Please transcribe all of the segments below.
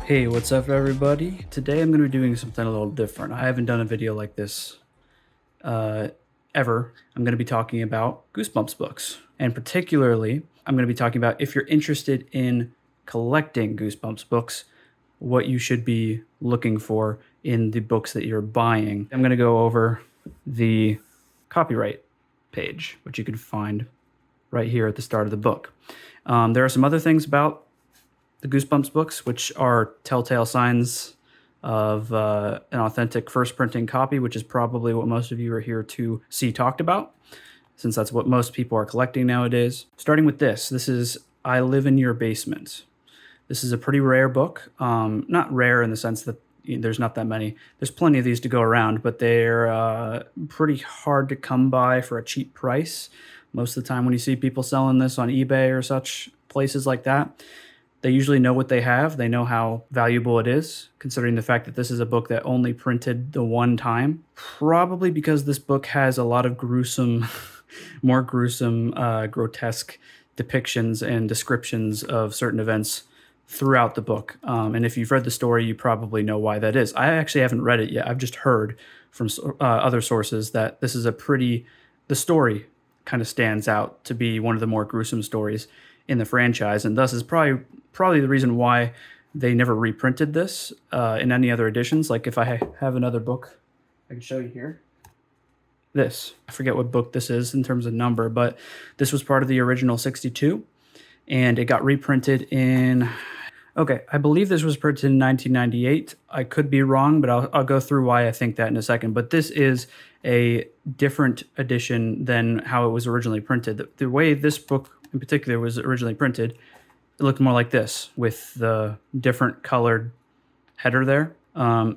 Hey, what's up everybody? Today I'm going to be doing something a little different. I haven't done a video like this ever. I'm going to be talking about Goosebumps books. And particularly, I'm going to be talking about if you're interested in collecting Goosebumps books, what you should be looking for in the books that you're buying. I'm going to go over the copyright page, which you can find right here at the start of the book. There are some other things about the Goosebumps books, which are telltale signs of an authentic first printing copy, which is probably what most of you are here to see talked about, since that's what most people are collecting nowadays. Starting with this is I Live in Your Basement. This is a pretty rare book. Not rare in the sense that there's not that many. There's plenty of these to go around, but they're pretty hard to come by for a cheap price. Most of the time when you see people selling this on eBay or such places like that, they usually know what they have. They know how valuable it is, considering the fact that this is a book that only printed the one time. Probably because this book has a lot of gruesome, more gruesome, grotesque depictions and descriptions of certain events throughout the book. And if you've read the story, you probably know why that is. I actually haven't read it yet. I've just heard from other sources that this is the story kind of stands out to be one of the more gruesome stories in the franchise, and thus is probably the reason why they never reprinted this in any other editions. Like if I have another book I can show you here. I forget what book this is in terms of number, but this was part of the original 62, and it got reprinted in, I believe this was printed in 1998. I could be wrong, but I'll go through why I think that in a second. But this is a different edition than how it was originally printed. The way this book in particular was originally printed, it looked more like this with the different colored header there.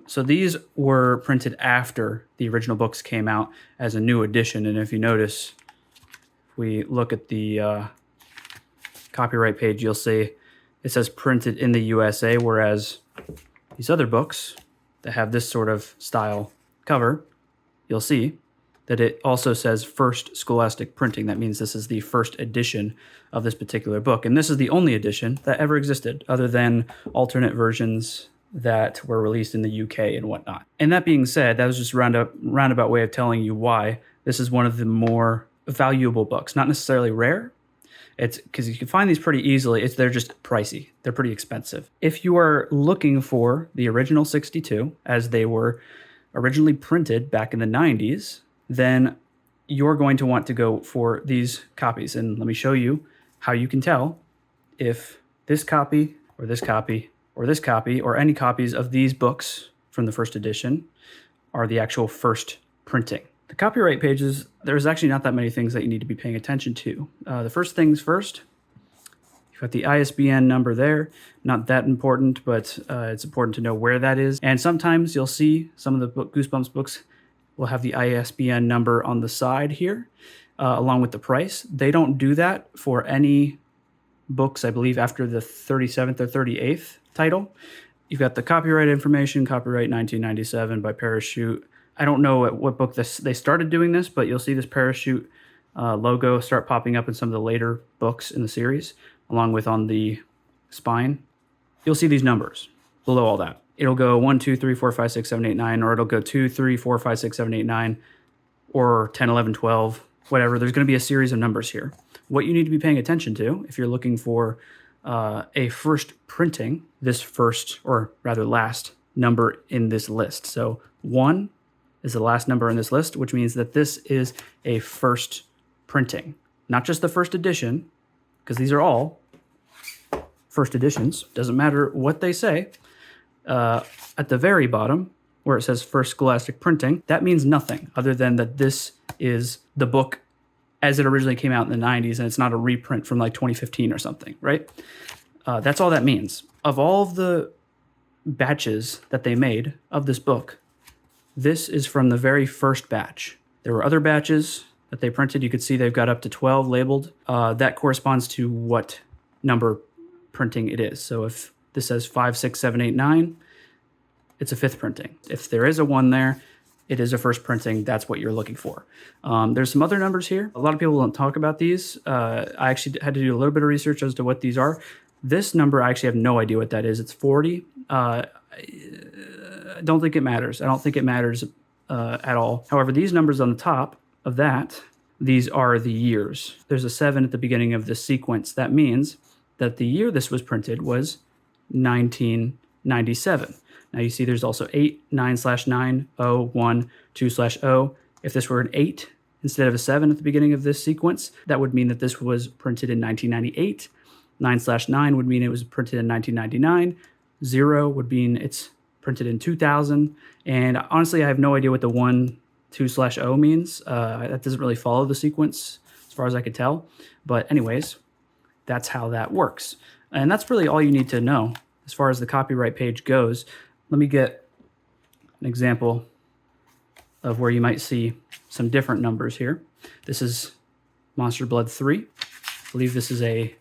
So these were printed after the original books came out as a new edition. And if you notice, if we look at the copyright page, you'll see it says printed in the USA, whereas these other books that have this sort of style cover, you'll see that it also says first scholastic printing. That means this is the first edition of this particular book. And this is the only edition that ever existed, other than alternate versions that were released in the UK and whatnot. And that being said, that was just a roundabout way of telling you why this is one of the more valuable books. Not necessarily rare. It's because you can find these pretty easily. They're just pricey. They're pretty expensive. If you are looking for the original 62, as they were originally printed back in the 90s, then you're going to want to go for these copies. And let me show you how you can tell if this copy or this copy or this copy or any copies of these books from the first edition are the actual first printing. The copyright pages, there's actually not that many things that you need to be paying attention to. The first things first, you've got the ISBN number there. Not that important, but it's important to know where that is. And sometimes you'll see some of the Goosebumps books will have the ISBN number on the side here, along with the price. They don't do that for any books, I believe, after the 37th or 38th title. You've got the copyright information, copyright 1997 by Parachute. I don't know at what book they started doing this, but you'll see this Parachute logo start popping up in some of the later books in the series, along with on the spine. You'll see these numbers below all that. It'll go 1, 2, 3, 4, 5, 6, 7, 8, 9, or it'll go 2, 3, 4, 5, 6, 7, 8, 9, or 10, 11, 12, whatever. There's going to be a series of numbers here. What you need to be paying attention to if you're looking for a first printing, this first, or rather last number in this list. So 1 is the last number in this list, which means that this is a first printing, not just the first edition, because these are all first editions. Doesn't matter what they say. At the very bottom, where it says first scholastic printing, that means nothing other than that this is the book as it originally came out in the 90s, and it's not a reprint from like 2015 or something, right? That's all that means. Of all of the batches that they made of this book, this is from the very first batch. There were other batches that they printed. You could see they've got up to 12 labeled. That corresponds to what number printing it is. So if this says 5, 6, 7, 8, 9, it's a fifth printing. If there is a 1 there, it is a first printing. That's what you're looking for. There's some other numbers here. A lot of people don't talk about these. I actually had to do a little bit of research as to what these are. This number, I actually have no idea what that is. It's 40. I don't think it matters. I don't think it matters at all. However, these numbers on the top of that, these are the years. There's a 7 at the beginning of this sequence. That means that the year this was printed was 1997. Now you see there's also 8, 9/9, 0, 1, 2/0. If this were an 8 instead of a 7 at the beginning of this sequence, that would mean that this was printed in 1998. 9/9 would mean it was printed in 1999. 0 would mean it's printed in 2000. And honestly, I have no idea what the 1, 2/0 means. That doesn't really follow the sequence as far as I could tell. But anyways, that's how that works. And that's really all you need to know as far as the copyright page goes. Let me get an example of where you might see some different numbers here. This is Monster Blood 3. I believe this is a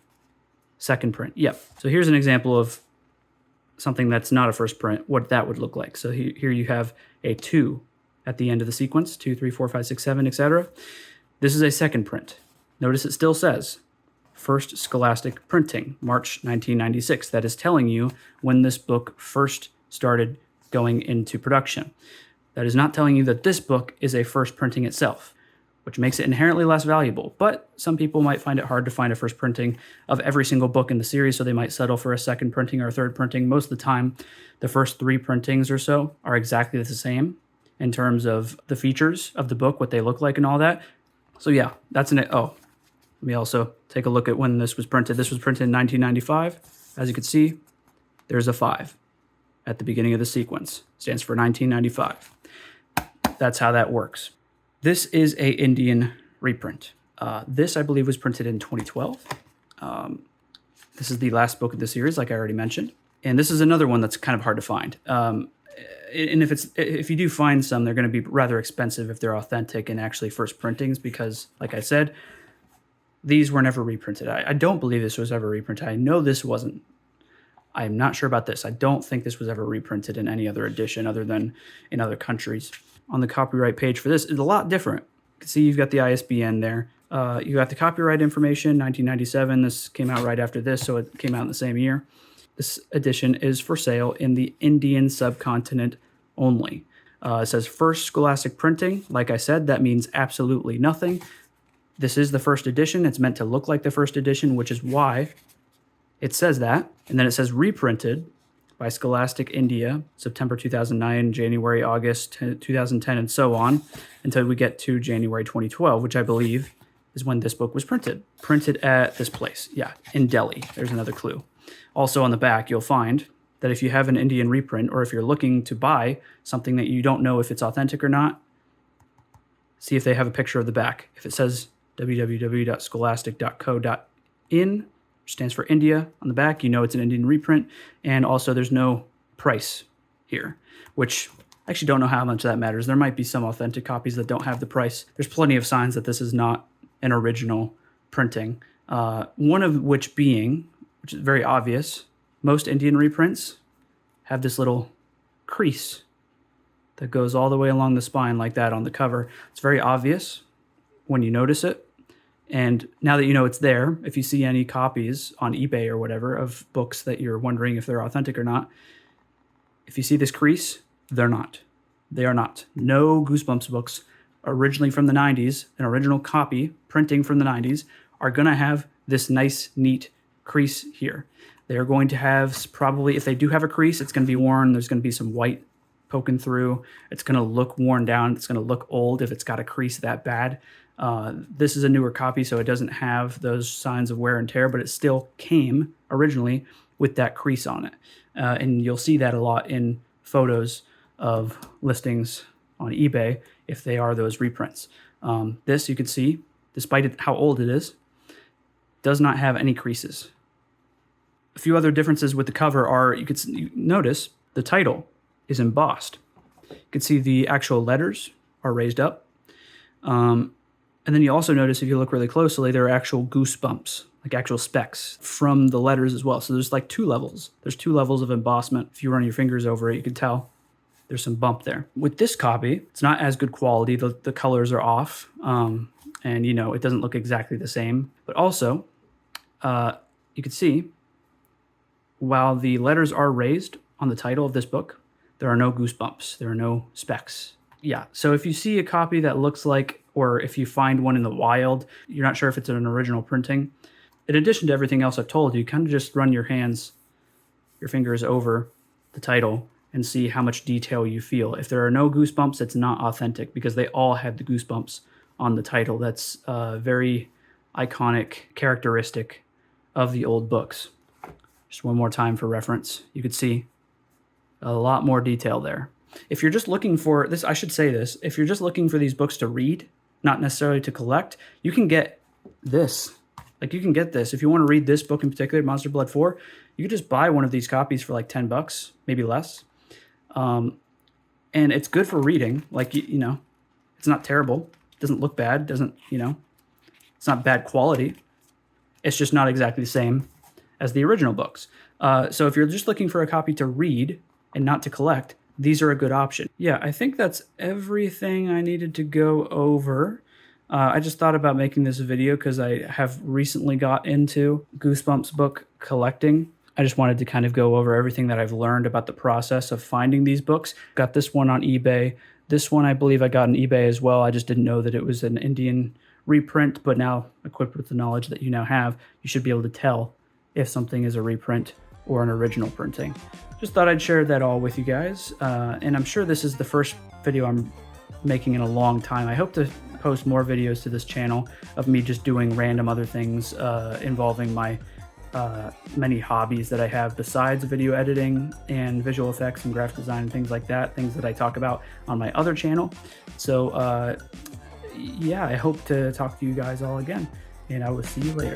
second print. Yep. So here's an example of something that's not a first print, what that would look like. So here you have a 2 at the end of the sequence, 2, 3, 4, 5, 6, 7, etc. This is a second print. Notice it still says First Scholastic Printing, March 1996. That is telling you when this book first started going into production. That is not telling you that this book is a first printing itself, which makes it inherently less valuable. But some people might find it hard to find a first printing of every single book in the series, so they might settle for a second printing or a third printing. Most of the time, the first 3 printings or so are exactly the same in terms of the features of the book, what they look like and all that. So yeah, that's an... Oh, let me also take a look at when this was printed. This was printed in 1995. As you can see, there's a 5 at the beginning of the sequence. Stands for 1995. That's how that works. This is a Indian reprint. This, I believe, was printed in 2012. This is the last book of the series, like I already mentioned. And this is another one that's kind of hard to find. And if you do find some, they're going to be rather expensive if they're authentic and actually first printings, because, like I said, these were never reprinted. I don't believe this was ever reprinted. I know this wasn't. I'm not sure about this. I don't think this was ever reprinted in any other edition other than in other countries. On the copyright page for this is a lot different. You can see you've got the ISBN there. You got the copyright information, 1997. This came out right after this, so it came out in the same year. This edition is for sale in the Indian subcontinent only. It says First Scholastic Printing. Like I said, that means absolutely nothing. This is the first edition. It's meant to look like the first edition, which is why it says that. And then it says reprinted by Scholastic India, September 2009, January, August 2010, and so on, until we get to January 2012, which I believe is when this book was printed. Printed at this place, yeah, in Delhi. There's another clue. Also on the back, you'll find that if you have an Indian reprint, or if you're looking to buy something that you don't know if it's authentic or not, see if they have a picture of the back. If it says www.scholastic.co.in, stands for India on the back, you know it's an Indian reprint. And also there's no price here, which I actually don't know how much that matters. There might be some authentic copies that don't have the price. There's plenty of signs that this is not an original printing. One of which being, which is very obvious, most Indian reprints have this little crease that goes all the way along the spine like that on the cover. It's very obvious when you notice it. And now that you know it's there, if you see any copies on eBay or whatever of books that you're wondering if they're authentic or not, if you see this crease, they're not. They are not. No Goosebumps books originally from the 90s, an original copy printing from the 90s, are going to have this nice, neat crease here. They're going to have probably, if they do have a crease, it's going to be worn. There's going to be some white poking through. It's going to look worn down. It's going to look old if it's got a crease that bad. This is a newer copy, so it doesn't have those signs of wear and tear, but it still came originally with that crease on it. And you'll see that a lot in photos of listings on eBay if they are those reprints. This, you can see, despite how old it is, does not have any creases. A few other differences with the cover are, you notice the title is embossed. You can see the actual letters are raised up. And then you also notice, if you look really closely, there are actual goosebumps, like actual specks from the letters as well. So there's like 2 levels. There's 2 levels of embossment. If you run your fingers over it, you can tell there's some bump there. With this copy, it's not as good quality. The colors are off. And, you know, it doesn't look exactly the same. But also, you can see, while the letters are raised on the title of this book, there are no goosebumps. There are no specks. Yeah, so if you see a copy that looks like, or if you find one in the wild, you're not sure if it's an original printing. In addition to everything else I've told you, kind of just run your fingers over the title and see how much detail you feel. If there are no goosebumps, it's not authentic because they all had the goosebumps on the title. That's a very iconic characteristic of the old books. Just one more time for reference. You could see a lot more detail there. If you're just looking for this, I should say this, if you're just looking for these books to read, not necessarily to collect, you can get this. Like you can get this. If you want to read this book in particular, Monster Blood 4, you could just buy one of these copies for like 10 bucks, maybe less. And it's good for reading. Like, you know, it's not terrible. It doesn't look bad. Doesn't, you know, it's not bad quality. It's just not exactly the same as the original books. So if you're just looking for a copy to read and not to collect, these are a good option. Yeah, I think that's everything I needed to go over. I just thought about making this video because I have recently got into Goosebumps book collecting. I just wanted to kind of go over everything that I've learned about the process of finding these books. Got this one on eBay. This one I believe I got on eBay as well. I just didn't know that it was an Indian reprint, but now equipped with the knowledge that you now have, you should be able to tell if something is a reprint or an original printing. Just thought I'd share that all with you guys. And I'm sure this is the first video I'm making in a long time. I hope to post more videos to this channel of me just doing random other things involving my many hobbies that I have besides video editing and visual effects and graphic design and things like that, things that I talk about on my other channel. So yeah, I hope to talk to you guys all again, and I will see you later.